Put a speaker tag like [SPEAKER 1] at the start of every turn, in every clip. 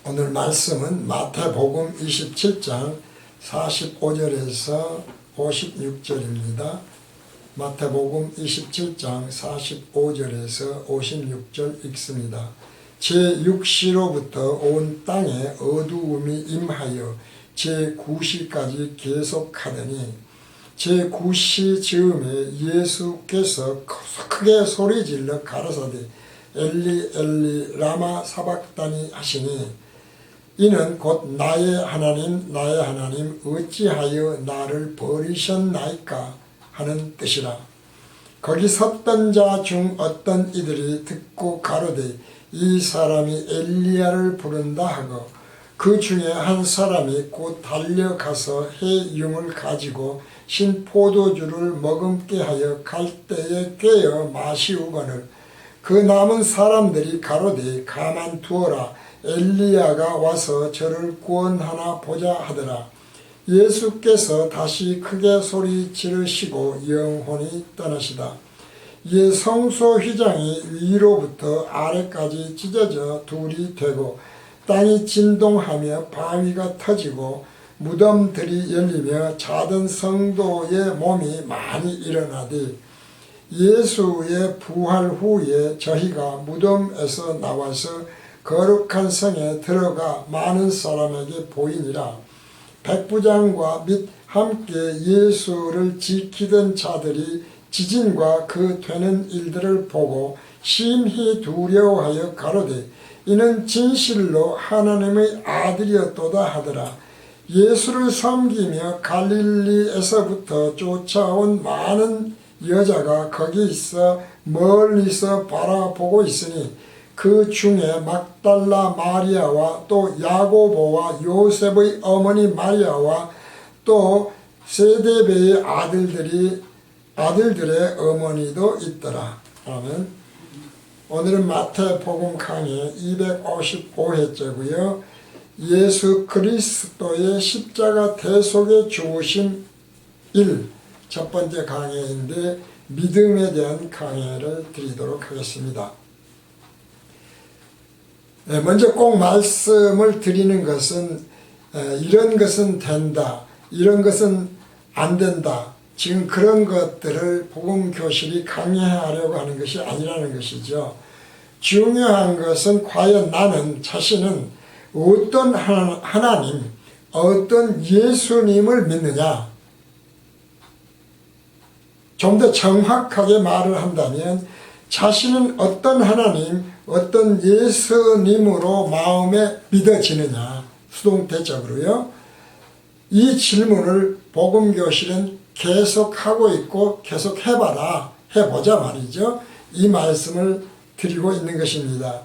[SPEAKER 1] 오늘 말씀은 마태복음 27장 45절에서 56절입니다. 마태복음 27장 45절에서 56절 읽습니다. 제6시로부터 온 땅에 어두움이 임하여 제9시까지 계속하더니 제9시 즈음에 예수께서 크게 소리질러 가라사대 엘리 엘리 라마 사박다니 하시니 이는 곧 나의 하나님 나의 하나님 어찌하여 나를 버리셨나이까 하는 뜻이라. 거기 섰던 자 중 어떤 이들이 듣고 가로되 이 사람이 엘리야를 부른다 하고 그 중에 한 사람이 곧 달려가서 해융을 가지고 신 포도주를 머금게 하여 갈대에 꿰어 마시우거늘 그 남은 사람들이 가로되 가만두어라 엘리야가 와서 저를 구원하나 보자 하더라. 예수께서 다시 크게 소리 지르시고 영혼이 떠나시다. 이에 성소 휘장이 위로부터 아래까지 찢어져 둘이 되고 땅이 진동하며 바위가 터지고 무덤들이 열리며 자던 성도의 몸이 많이 일어나되 예수의 부활 후에 저희가 무덤에서 나와서 거룩한 성에 들어가 많은 사람에게 보이니라. 백부장과 및 함께 예수를 지키던 자들이 지진과 그 되는 일들을 보고 심히 두려워하여 가로되 이는 진실로 하나님의 아들이었도다 하더라. 예수를 섬기며 갈릴리에서부터 쫓아온 많은 여자가 거기 있어 멀리서 바라보고 있으니 그 중에 막달라 마리아와 또 야고보와 요셉의 어머니 마리아와 또 세데베의 아들들의 어머니도 있더라. 아멘. 오늘은 마태복음 강의 255회째고요. 예수 그리스도의 십자가 대속의 죽으심 1 첫 번째 강의인데 믿음에 대한 강의를 드리도록 하겠습니다. 먼저 꼭 말씀을 드리는 것은 이런 것은 된다, 이런 것은 안 된다. 지금 그런 것들을 복음교실이 강의하려고 하는 것이 아니라는 것이죠. 중요한 것은 과연 나는 자신은 어떤 하나님, 어떤 예수님을 믿느냐. 좀 더 정확하게 말을 한다면 자신은 어떤 하나님, 어떤 예수님으로 마음에 믿어지느냐. 수동태적으로요. 이 질문을 복음교실은 계속하고 있고 계속 해보자 말이죠. 이 말씀을 드리고 있는 것입니다.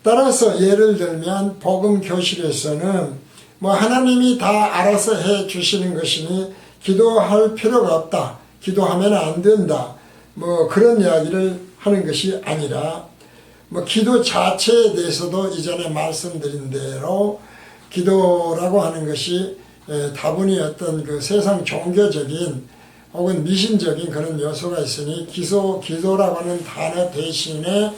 [SPEAKER 1] 따라서 예를 들면 복음교실에서는 하나님이 다 알아서 해 주시는 것이니 기도할 필요가 없다. 기도하면 안 된다. 그런 이야기를 하는 것이 아니라 기도 자체에 대해서도 이전에 말씀드린 대로 기도라고 하는 것이 다분히 어떤 그 세상 종교적인 혹은 미신적인 그런 요소가 있으니 기도라고 하는 단어 대신에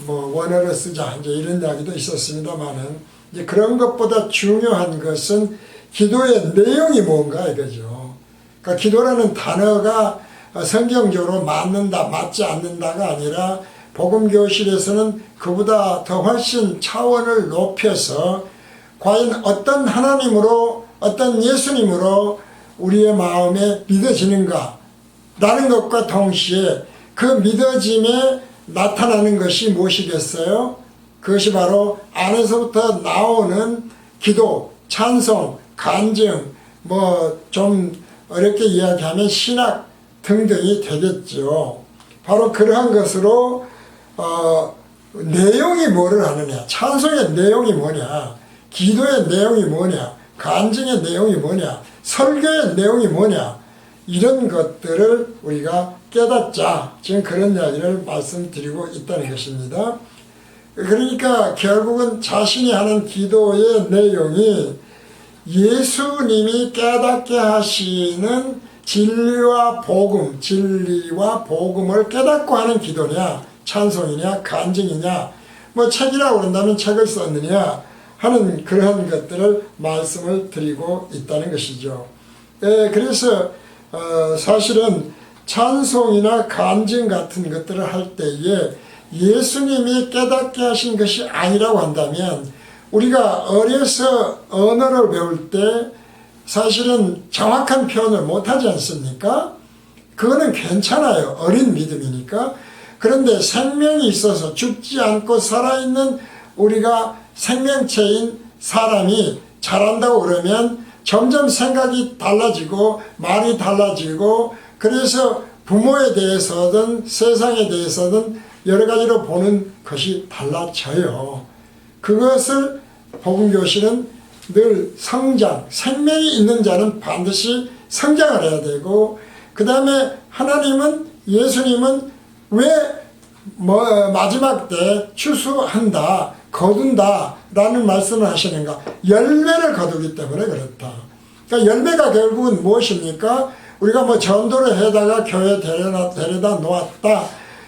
[SPEAKER 1] 원어를 쓰자 이제 이런 이야기도 있었습니다만은 이제 그런 것보다 중요한 것은 기도의 내용이 뭔가 이거죠. 그러니까 기도라는 단어가 성경적으로 맞는다, 맞지 않는다가 아니라 복음교실에서는 그보다 더 훨씬 차원을 높여서 과연 어떤 하나님으로 어떤 예수님으로 우리의 마음에 믿어지는가 라는 것과 동시에 그 믿어짐에 나타나는 것이 무엇이겠어요? 그것이 바로 안에서부터 나오는 기도, 찬송, 간증, 좀 어렵게 이야기하면 신학 등등이 되겠죠. 바로 그러한 것으로 내용이 뭐를 하느냐, 찬송의 내용이 뭐냐, 기도의 내용이 뭐냐, 간증의 내용이 뭐냐, 설교의 내용이 뭐냐, 이런 것들을 우리가 깨닫자. 지금 그런 이야기를 말씀드리고 있다는 것입니다. 그러니까 결국은 자신이 하는 기도의 내용이 예수님이 깨닫게 하시는 진리와 복음을 깨닫고 하는 기도냐, 찬송이냐, 간증이냐, 책이라고 그런다면 책을 썼느냐, 하는 그러한 것들을 말씀을 드리고 있다는 것이죠. 그래서 사실은 찬송이나 간증 같은 것들을 할 때에 예수님이 깨닫게 하신 것이 아니라고 한다면, 우리가 어려서 언어를 배울 때 사실은 정확한 표현을 못하지 않습니까? 그거는 괜찮아요. 어린 믿음이니까. 그런데 생명이 있어서 죽지 않고 살아있는 우리가 생명체인 사람이 잘한다고 그러면 점점 생각이 달라지고 말이 달라지고, 그래서 부모에 대해서든 세상에 대해서든 여러 가지로 보는 것이 달라져요. 그것을 복음교실은 늘 성장, 생명이 있는 자는 반드시 성장을 해야 되고, 그 다음에 하나님은, 예수님은 왜 마지막 때 추수한다, 거둔다 라는 말씀을 하시는가? 열매를 거두기 때문에 그렇다. 그러니까 열매가 결국은 무엇입니까? 우리가 뭐 전도를 해다가 교회 데려다 놓았다,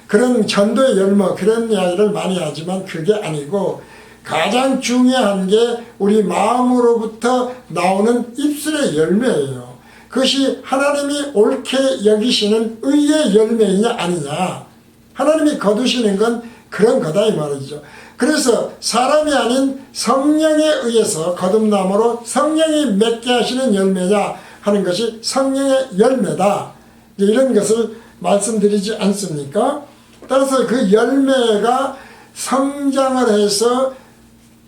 [SPEAKER 1] 그런 전도의 열매, 그런 이야기를 많이 하지만 그게 아니고, 가장 중요한 게 우리 마음으로부터 나오는 입술의 열매예요. 그것이 하나님이 옳게 여기시는 의의 열매이냐 아니냐, 하나님이 거두시는 건 그런 거다 이 말이죠. 그래서 사람이 아닌 성령에 의해서 거듭남으로 성령이 맺게 하시는 열매냐 하는 것이 성령의 열매다, 이런 것을 말씀드리지 않습니까? 따라서 그 열매가 성장을 해서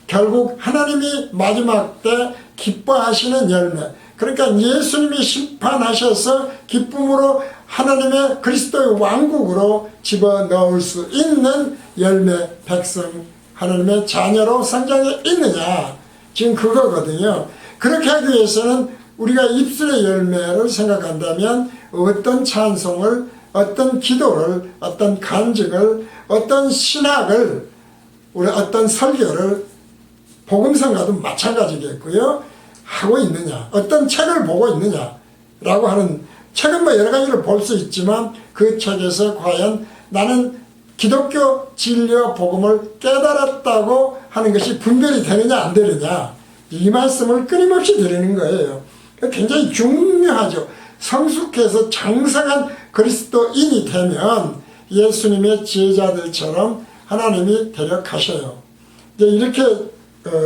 [SPEAKER 1] 결국 하나님이 마지막 때 기뻐하시는 열매, 그러니까 예수님이 심판하셔서 기쁨으로 하나님의 그리스도의 왕국으로 집어넣을 수 있는 열매, 백성, 하나님의 자녀로 성장해 있느냐, 지금 그거거든요. 그렇게 하기 위해서는 우리가 입술의 열매를 생각한다면 어떤 찬송을, 어떤 기도를, 어떤 간증을, 어떤 신학을, 우리 어떤 설교를, 복음성가도 마찬가지겠고요, 하고 있느냐, 어떤 책을 보고 있느냐 라고 하는, 책은 뭐 여러 가지를 볼 수 있지만 그 책에서 과연 나는 기독교 진리와 복음을 깨달았다고 하는 것이 분별이 되느냐 안 되느냐, 이 말씀을 끊임없이 드리는 거예요. 굉장히 중요하죠. 성숙해서 장성한 그리스도인이 되면 예수님의 제자들처럼 하나님이 데려가셔요. 이렇게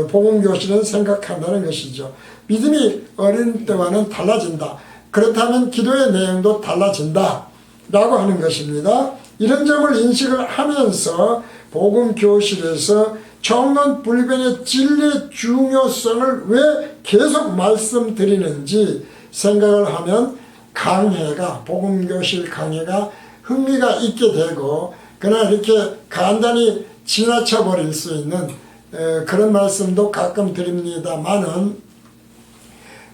[SPEAKER 1] 복음교실은 생각한다는 것이죠. 믿음이 어린 때와는 달라진다. 그렇다면 기도의 내용도 달라진다 라고 하는 것입니다. 이런 점을 인식을 하면서 복음교실에서 정론불변의 진리의 중요성을 왜 계속 말씀드리는지 생각을 하면 강해가, 복음교실 강해가 흥미가 있게 되고, 그러나 이렇게 간단히 지나쳐 버릴 수 있는 그런 말씀도 가끔 드립니다만은,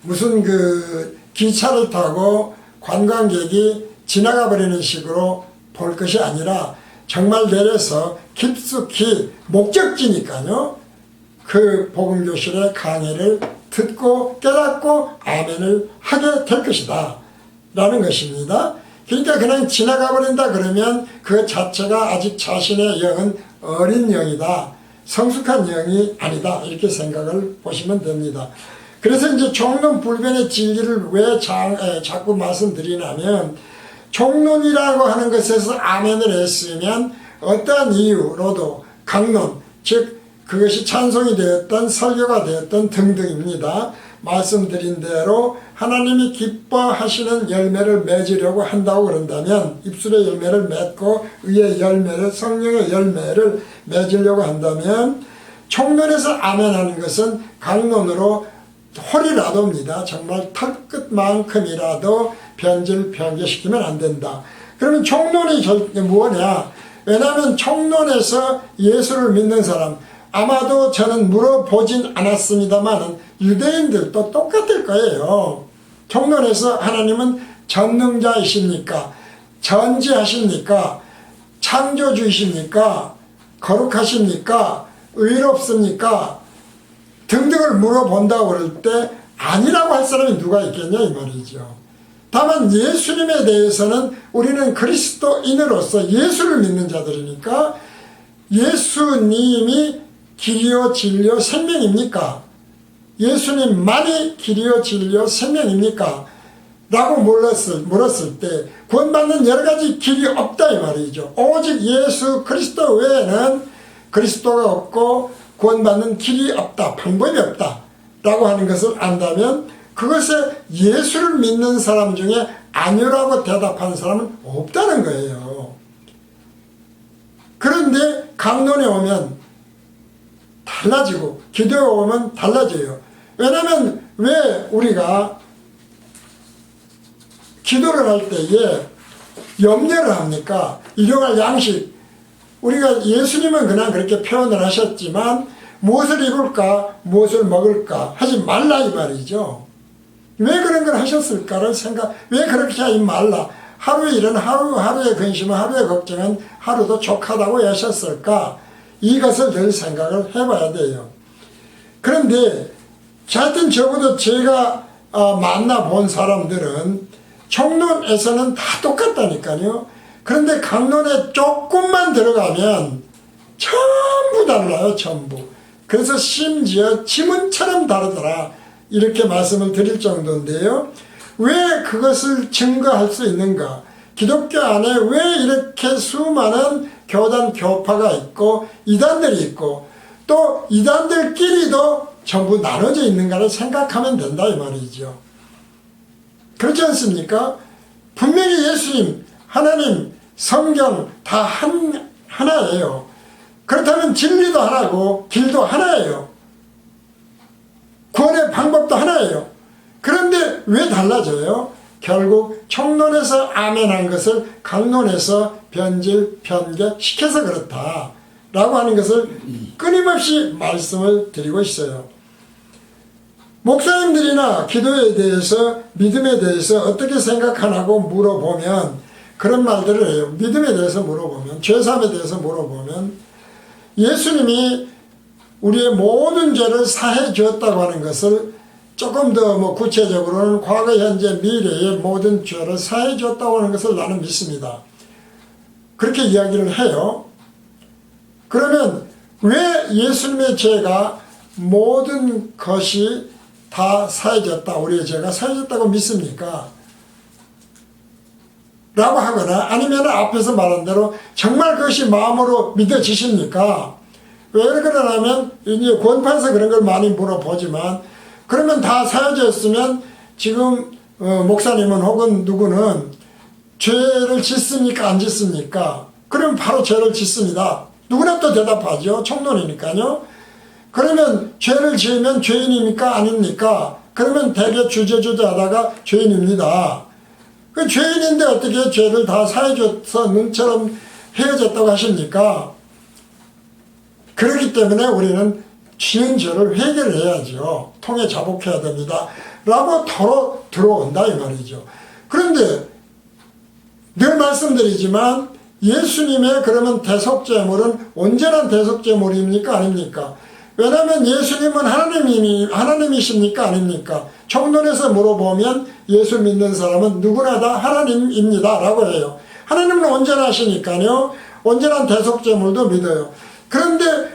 [SPEAKER 1] 무슨 그 기차를 타고 관광객이 지나가 버리는 식으로 볼 것이 아니라 정말 내려서 깊숙이 목적지니까요, 그 복음교실의 강의를 듣고 깨닫고 아멘을 하게 될 것이다 라는 것입니다. 그러니까 그냥 지나가 버린다 그러면 그 자체가 아직 자신의 영은 어린 영이다, 성숙한 영이 아니다, 이렇게 생각을 보시면 됩니다. 그래서 이제 종론불변의 진리를 왜 자꾸 말씀드리냐면, 종론이라고 하는 것에서 아멘을 했으면 어떠한 이유로도 강론, 즉 그것이 찬송이 되었던 설교가 되었던 등등입니다. 말씀드린 대로 하나님이 기뻐하시는 열매를 맺으려고 한다고 그런다면, 입술의 열매를 맺고 의의 열매를, 성령의 열매를 맺으려고 한다면, 총론에서 아멘하는 것은 강론으로 홀이라도입니다. 정말 털끝만큼이라도 변질시키면 안 된다. 그러면 총론이 뭐냐? 왜냐하면 총론에서 예수를 믿는 사람, 아마도 저는 물어보진 않았습니다만 유대인들도 똑같을 거예요. 총론에서 하나님은 전능자이십니까? 전지하십니까? 창조주이십니까? 거룩하십니까? 의롭습니까? 등등을 물어본다고 그럴 때 아니라고 할 사람이 누가 있겠냐 이 말이죠. 다만 예수님에 대해서는 우리는 그리스도인으로서 예수를 믿는 자들이니까 예수님이 길이요 진리요 생명입니까? 예수님만이 길이요 진리요 생명입니까? 라고 물었을 때 구원받는 여러 가지 길이 없다 이 말이죠. 오직 예수 그리스도 외에는 그리스도가 없고 구원받는 길이 없다, 방법이 없다 라고 하는 것을 안다면 그것에 예수를 믿는 사람 중에 아니라고 대답하는 사람은 없다는 거예요. 그런데 강론에 오면 달라지고 기도에 오면 달라져요. 왜냐하면 왜 우리가 기도를 할 때에 염려를 합니까? 일용할 양식. 우리가 예수님은 그냥 그렇게 표현을 하셨지만 무엇을 입을까 무엇을 먹을까 하지 말라 이 말이죠. 왜 그런 걸 하셨을까를 왜 그렇게 하지 말라. 하루의 일은 하루의 근심은 하루의 걱정은 하루도 족하다고 하셨을까. 이것을 늘 생각을 해봐야 돼요. 그런데 하여튼 적어도 제가 만나본 사람들은 총론에서는 다 똑같다니까요. 그런데 강론에 조금만 들어가면 전부 달라요. 전부. 그래서 심지어 지문처럼 다르더라 이렇게 말씀을 드릴 정도인데요. 왜 그것을 증거할 수 있는가? 기독교 안에 왜 이렇게 수많은 교단 교파가 있고 이단들이 있고 또 이단들끼리도 전부 나눠져 있는가를 생각하면 된다 이 말이죠. 그렇지 않습니까? 분명히 예수님, 하나님, 성경 다 하나예요. 그렇다면 진리도 하나고 길도 하나예요. 구원의 방법도 하나예요. 그런데 왜 달라져요? 결국 총론에서 아멘한 것을 강론에서 변질, 변개시켜서 그렇다라고 하는 것을 끊임없이 말씀을 드리고 있어요. 목사님들이나 기도에 대해서 믿음에 대해서 어떻게 생각하냐고 물어보면 그런 말들을 해요. 믿음에 대해서 물어보면 죄사함에 대해서 물어보면 예수님이 우리의 모든 죄를 사해 주었다고 하는 것을 조금 더 구체적으로는 과거, 현재, 미래의 모든 죄를 사해 주었다고 하는 것을 나는 믿습니다. 그렇게 이야기를 해요. 그러면 왜 예수님의 죄가 모든 것이 다 사해졌다, 우리의 죄가 사해졌다고 믿습니까? 라고 하거나 아니면 앞에서 말한 대로 정말 그것이 마음으로 믿어지십니까? 왜 그러냐면 이제 구원판에서 그런 걸 많이 물어보지만 그러면 다 사해졌으면 지금 목사님은 혹은 누구는 죄를 짓습니까? 안 짓습니까? 그러면 바로 죄를 짓습니다. 누구나 또 대답하죠. 총론이니까요. 그러면 죄를 지으면 죄인입니까? 아닙니까? 그러면 대개 주저주저 하다가 죄인입니다. 그 죄인인데 어떻게 죄를 다 사해줘서 눈처럼 헤어졌다고 하십니까? 그렇기 때문에 우리는 지은 죄를 회개해야죠. 통해 자복해야 됩니다. 라고 토로 들어온다 이 말이죠. 그런데 늘 말씀드리지만 예수님의 그러면 대속제물은 온전한 대속제물입니까? 아닙니까? 왜냐하면 예수님은 하나님이십니까? 아닙니까? 총론에서 물어보면 예수 믿는 사람은 누구나 다 하나님입니다 라고 해요. 하나님은 온전하시니까요. 온전한 대속제물도 믿어요. 그런데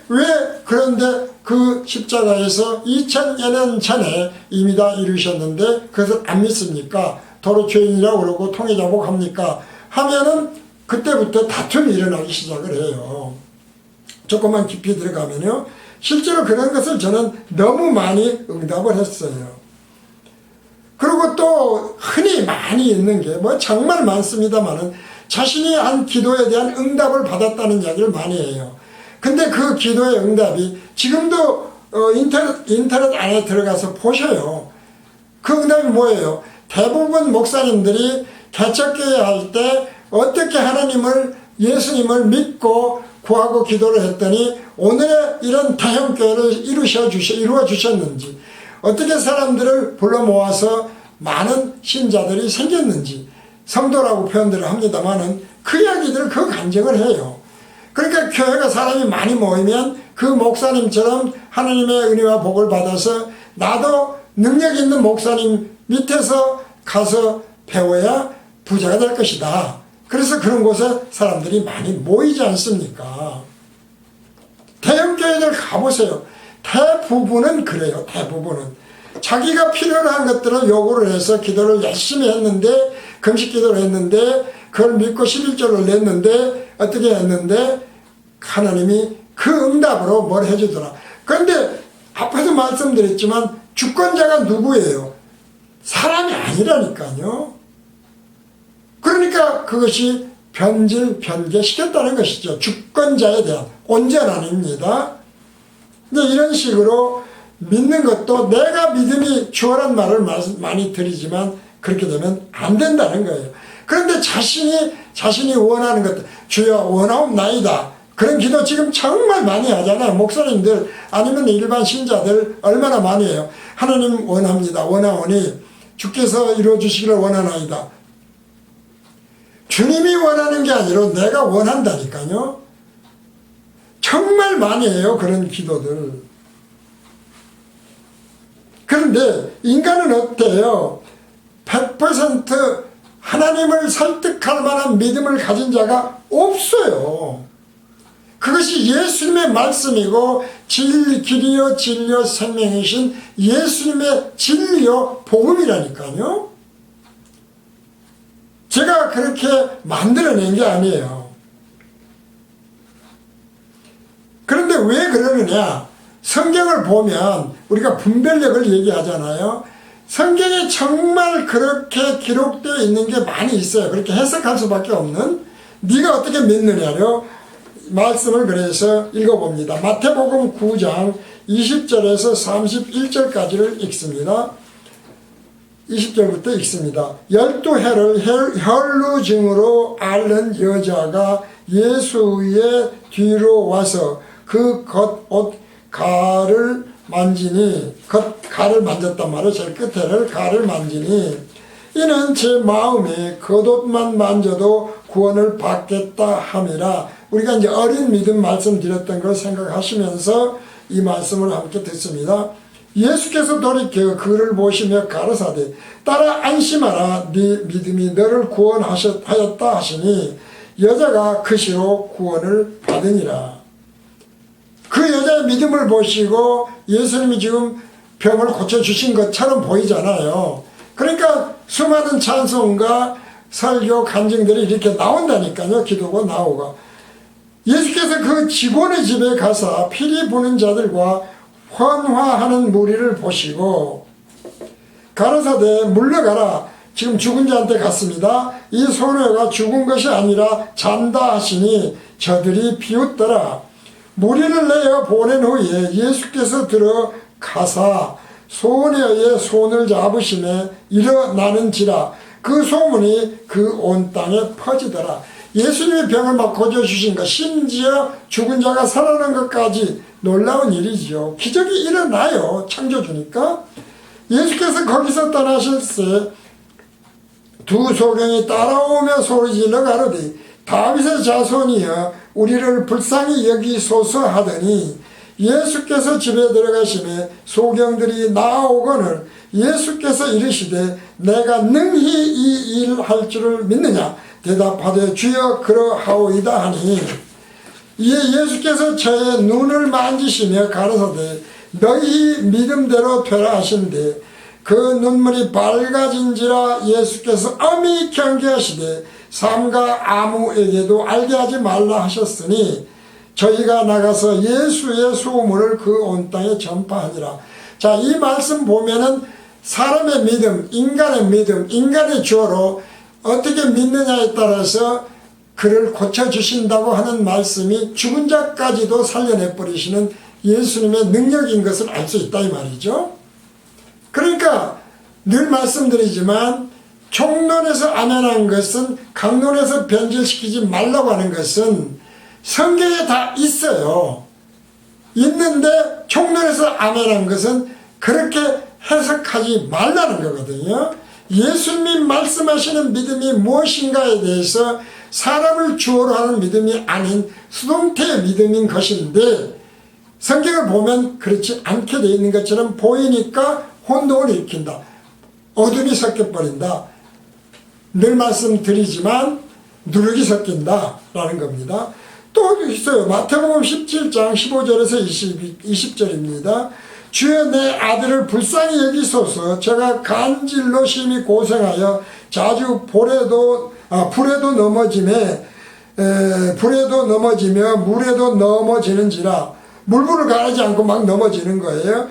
[SPEAKER 1] 그런데 그 십자가에서 2000년 전에 이미 다 이루셨는데 그것을 안 믿습니까? 도로 죄인이라고 그러고 통해자복합니까? 하면은 그때부터 다툼이 일어나기 시작을 해요. 조금만 깊이 들어가면요. 실제로 그런 것을 저는 너무 많이 응답을 했어요. 그리고 또 흔히 많이 있는 게 정말 많습니다만은 자신이 한 기도에 대한 응답을 받았다는 이야기를 많이 해요. 근데 그 기도의 응답이 지금도 인터넷 안에 들어가서 보셔요. 그 응답이 뭐예요? 대부분 목사님들이 개척교회 할 때 어떻게 예수님을 믿고 구하고 기도를 했더니 오늘의 이런 대형교회를 이루어 주셨는지, 어떻게 사람들을 불러 모아서 많은 신자들이 생겼는지, 성도라고 표현들을 합니다만은 그 이야기들을 그 간증을 해요. 그러니까 교회가 사람이 많이 모이면 그 목사님처럼 하나님의 은혜와 복을 받아서 나도 능력 있는 목사님 밑에서 가서 배워야 부자가 될 것이다. 그래서 그런 곳에 사람들이 많이 모이지 않습니까? 대형교회들 가보세요. 대부분은 그래요. 대부분은 자기가 필요로 한 것들을 요구를 해서 기도를 열심히 했는데, 금식 기도를 했는데, 그걸 믿고 11조를 냈는데, 어떻게 했는데 하나님이 그 응답으로 뭘 해주더라. 그런데 앞에서 말씀드렸지만 주권자가 누구예요? 사람이 아니라니까요. 그러니까 그것이 변개시켰다는 것이죠. 주권자에 대한 온전함입니다. 근데 이런 식으로 믿는 것도 내가 믿음이 주어란 말을 많이 드리지만 그렇게 되면 안 된다는 거예요. 그런데 자신이 원하는 것들, 주여 원하옵나이다. 그런 기도 지금 정말 많이 하잖아요. 목사님들 아니면 일반 신자들 얼마나 많이 해요. 하나님 원합니다. 원하오니 주께서 이루어주시기를 원하나이다. 주님이 원하는 게 아니라 내가 원한다니까요. 정말 많이 해요. 그런 기도들. 그런데 인간은 어때요? 100% 하나님을 설득할 만한 믿음을 가진 자가 없어요. 그것이 예수님의 말씀이고 길이요 진리요 생명이신 예수님의 진리요 복음이라니까요. 제가 그렇게 만들어낸 게 아니에요. 그런데 왜 그러느냐? 성경을 보면 우리가 분별력을 얘기하잖아요. 성경에 정말 그렇게 기록되어 있는 게 많이 있어요. 그렇게 해석할 수밖에 없는. 네가 어떻게 믿느냐요? 말씀을 그래서 읽어봅니다. 마태복음 9장 20절에서 31절까지를 읽습니다. 20절부터 읽습니다. 12해를 혈루증으로 앓는 여자가 예수의 뒤로 와서 그 겉옷 가를 만지니, 가를 만졌단 말이에요. 제일 끝에를 가를 만지니 이는 제 마음에 겉옷만 만져도 구원을 받겠다 함이라. 우리가 이제 어린 믿음 말씀드렸던 걸 생각하시면서 이 말씀을 함께 듣습니다. 예수께서 돌이켜 그를 보시며 가르사대 따라 안심하라. 네 믿음이 너를 구원하였다 하시니 여자가 그 시로 구원을 받으니라. 그 여자의 믿음을 보시고 예수님이 지금 병을 고쳐주신 것처럼 보이잖아요. 그러니까 수많은 찬송과 설교 간증들이 이렇게 나온다니까요. 기도가 나오고. 예수께서 그 직원의 집에 가서 피리 부는 자들과 환화하는 무리를 보시고 가라사대 물러가라. 지금 죽은 자한테 갔습니다. 이 소녀가 죽은 것이 아니라 잔다 하시니 저들이 비웃더라. 무리를 내어 보낸 후에 예수께서 들어가사 소녀의 손을 잡으시며 일어나는지라. 그 소문이 그 온 땅에 퍼지더라. 예수님의 병을 막 고쳐주신 것, 심지어 죽은 자가 살아난 것까지 놀라운 일이지요. 기적이 일어나요. 창조주니까. 예수께서 거기서 떠나실새 두 소경이 따라오며 소리질러 가로되 다윗의 자손이여 우리를 불쌍히 여기소서 하더니 예수께서 집에 들어가시매 소경들이 나아오거늘 예수께서 이르시되 내가 능히 이 일 할 줄을 믿느냐 대답하되 주여 그러하오이다 하니 이에 예수께서 저의 눈을 만지시며 가라사대 너희 믿음대로 되라 하신대 그 눈물이 밝아진지라. 예수께서 엄히 경계하시되 삼가 아무에게도 알게 하지 말라 하셨으니 저희가 나가서 예수의 소문을 그 온 땅에 전파하니라. 자, 이 말씀 보면은 사람의 믿음, 인간의 주어로 어떻게 믿느냐에 따라서 그를 고쳐주신다고 하는 말씀이 죽은 자까지도 살려내버리시는 예수님의 능력인 것을 알 수 있다 이 말이죠. 그러니까 늘 말씀드리지만 총론에서 아멘한 것은 강론에서 변질시키지 말라고 하는 것은 성경에 다 있어요. 있는데 총론에서 아멘한 것은 그렇게 해석하지 말라는 거거든요. 예수님이 말씀하시는 믿음이 무엇인가에 대해서 사람을 주어로 하는 믿음이 아닌 수동태의 믿음인 것인데 성경을 보면 그렇지 않게 되어 있는 것처럼 보이니까 혼동을 일으킨다. 어둠이 섞여버린다. 늘 말씀드리지만 누룩이 섞인다 라는 겁니다. 또 있어요. 마태복음 17장 15절에서 20절입니다. 주여 내 아들을 불쌍히 여기소서. 제가 간질로 심히 고생하여 자주 불에도 넘어지며 물에도 넘어지는지라. 물불을 가리지 않고 막 넘어지는 거예요.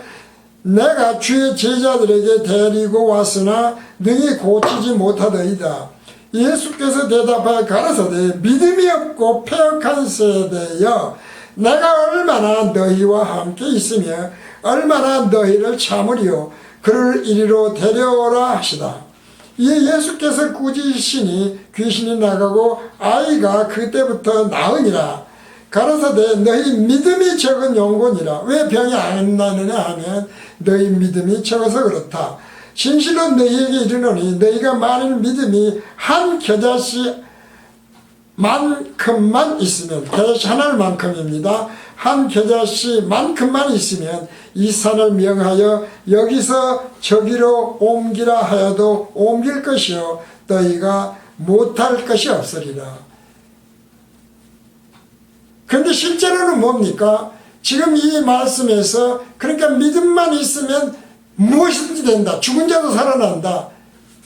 [SPEAKER 1] 내가 주의 제자들에게 데리고 왔으나 능히 고치지 못하더이다. 예수께서 대답하여 가라사대 믿음이 없고 패역한 세대여, 내가 얼마나 너희와 함께 있으며 얼마나 너희를 참으리요. 그를 이리로 데려오라 하시다. 이에 예수께서 꾸짖으시니 귀신이 나가고 아이가 그때부터 나으니라. 가라사대 너희 믿음이 적은 영혼이라. 왜 병이 안 나느냐 하면 너희 믿음이 적어서 그렇다. 진실로 너희에게 이르노니 너희가 만일 믿음이 한 겨자씨만큼만 있으면, 겨자씨 하나만큼입니다. 한 겨자씨만큼만 있으면 이 산을 명하여 여기서 저기로 옮기라 하여도 옮길 것이요 너희가 못할 것이 없으리라. 그런데 실제로는 뭡니까? 지금 이 말씀에서 그러니까 믿음만 있으면 무엇이든지 된다. 죽은 자도 살아난다.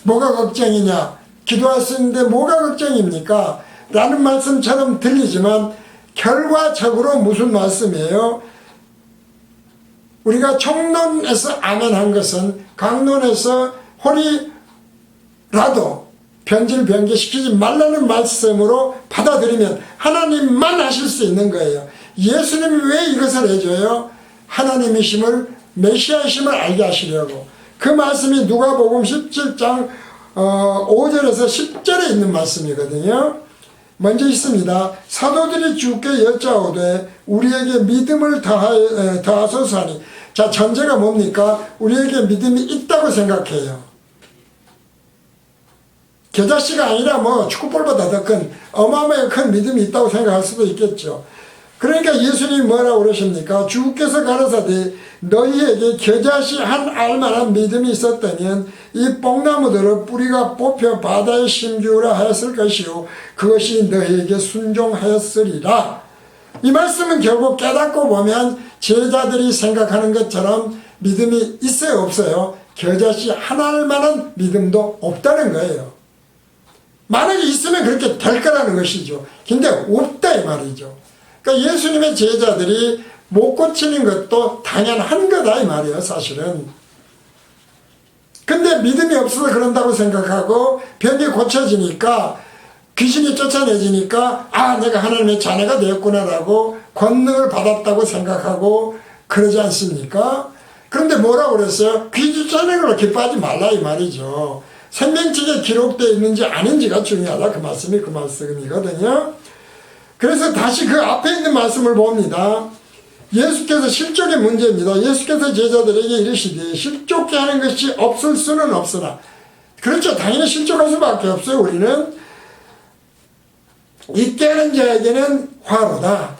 [SPEAKER 1] 뭐가 걱정이냐? 기도할 수 있는데 뭐가 걱정입니까? 라는 말씀처럼 들리지만 결과적으로 무슨 말씀이에요? 우리가 청론에서 아멘한 것은 강론에서 홀이라도 변질변개시키지 말라는 말씀으로 받아들이면 하나님만 하실 수 있는 거예요. 예수님이 왜 이것을 해줘요? 하나님이심을, 메시아이심을 알게 하시려고. 그 말씀이 누가복음 17장 5절에서 10절에 있는 말씀이거든요. 먼저 있습니다. 사도들이 주께 여짜오되 우리에게 믿음을 더하소서 하니. 자, 전제가 뭡니까? 우리에게 믿음이 있다고 생각해요. 겨자씨가 아니라 뭐 축구볼보다 더 큰 어마어마하게 큰 믿음이 있다고 생각할 수도 있겠죠. 그러니까 예수님이 뭐라고 그러십니까? 주께서 가라사대 너희에게 겨자씨 한 알만한 믿음이 있었다면 이 뽕나무들을 뿌리가 뽑혀 바다에 심기우라 하였을 것이요 그것이 너희에게 순종하였으리라. 이 말씀은 결국 깨닫고 보면 제자들이 생각하는 것처럼 믿음이 있어요 없어요? 겨자씨 한 알만한 믿음도 없다는 거예요. 만약에 있으면 그렇게 될 거라는 것이죠. 근데 없다 이 말이죠. 그러니까 예수님의 제자들이 못 고치는 것도 당연한 거다 이 말이에요 사실은. 근데 믿음이 없어서 그런다고 생각하고 병이 고쳐지니까 귀신이 쫓아내지니까 아 내가 하나님의 자녀가 되었구나라고 권능을 받았다고 생각하고 그러지 않습니까? 그런데 뭐라고 그랬어요? 귀 쫓아내는 걸로 기뻐하지 말라 이 말이죠. 생명책에 기록되어 있는지 아닌지가 중요하다. 그 말씀이 그 말씀이거든요. 그래서 다시 그 앞에 있는 말씀을 봅니다. 예수께서 실족의 문제입니다. 예수께서 제자들에게 이르시되 실족케 하는 것이 없을 수는 없으나. 그렇죠. 당연히 실족할 수밖에 없어요. 우리는. 있게 하는 자에게는 화로다.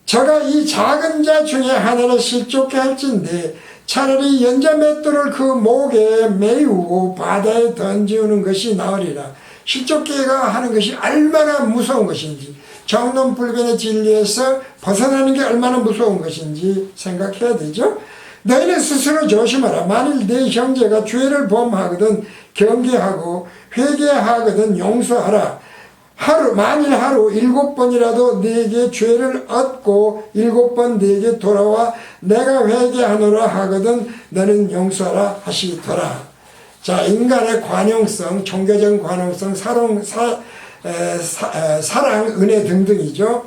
[SPEAKER 1] 저가 이 작은 자 중에 하나를 실족케 할진데 차라리 연자맷돌을 그 목에 메우고 바다에 던지우는 것이 나으리라. 실족계가 하는 것이 얼마나 무서운 것인지, 정론불변의 진리에서 벗어나는 게 얼마나 무서운 것인지 생각해야 되죠. 너희는 스스로 조심하라. 만일 네 형제가 죄를 범하거든 경계하고 회개하거든 용서하라. 만일 하루 7번이라도 네게 죄를 얻고 7번 네게 돌아와 내가 회개하노라 하거든 너는 용서하라 하시더라. 자, 인간의 관용성, 종교적 관용성, 사랑, 은혜 등등이죠.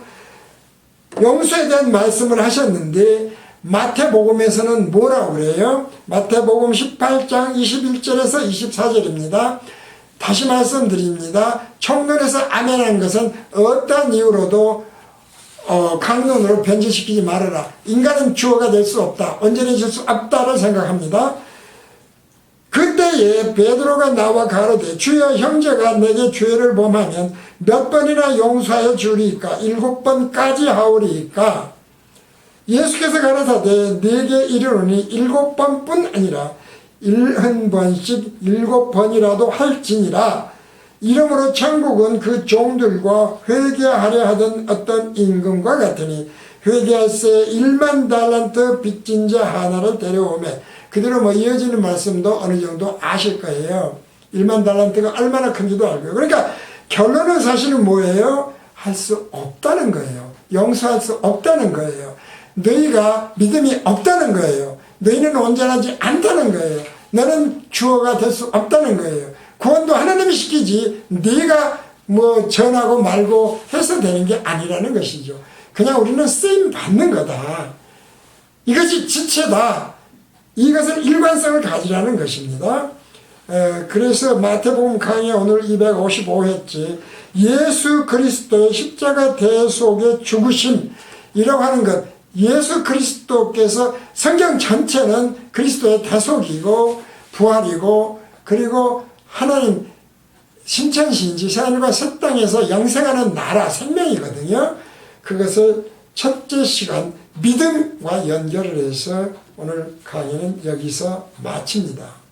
[SPEAKER 1] 용서에 대한 말씀을 하셨는데 마태복음에서는 뭐라고 그래요? 마태복음 18장 21절에서 24절입니다. 다시 말씀드립니다. 총론에서 아멘한 것은 어떠한 이유로도 강론으로 변질시키지 말아라. 인간은 주어가 될 수 없다. 온전해질 수 없다를 생각합니다. 그때에 베드로가 나와 가로되 주여 형제가 내게 죄를 범하면 몇 번이나 용서하여 주리이까? 7번까지 하오리이까? 예수께서 가라사대 내게 이르노니 7번뿐 아니라 70번씩 7번이라도 할지니라. 이러므로 천국은 그 종들과 회개하려 하던 어떤 임금과 같으니 회개할새 1만 달란트 빚진 자 하나를 데려오매, 그대로 뭐 이어지는 말씀도 어느 정도 아실 거예요. 1만 달란트가 얼마나 큰지도 알고요. 그러니까 결론은 사실은 뭐예요? 할 수 없다는 거예요. 용서할 수 없다는 거예요. 너희가 믿음이 없다는 거예요. 너희는 온전하지 않다는 거예요. 너는 주어가 될 수 없다는 거예요. 구원도 하나님이 시키지 네가 뭐 전하고 말고 해서 되는 게 아니라는 것이죠. 그냥 우리는 쓰임 받는 거다. 이것이 지체다. 이것은 일관성을 가지라는 것입니다. 그래서 마태복음 강의 오늘 255회째 예수 그리스도의 십자가 대속의 죽으심이라고 하는 것, 예수 그리스도께서 성경 전체는 그리스도의 대속이고 부활이고, 그리고 하나님 신천신지 새하늘과 새 땅에서 영생하는 나라 생명이거든요. 그것을 첫째 시간 믿음과 연결을 해서 오늘 강의는 여기서 마칩니다.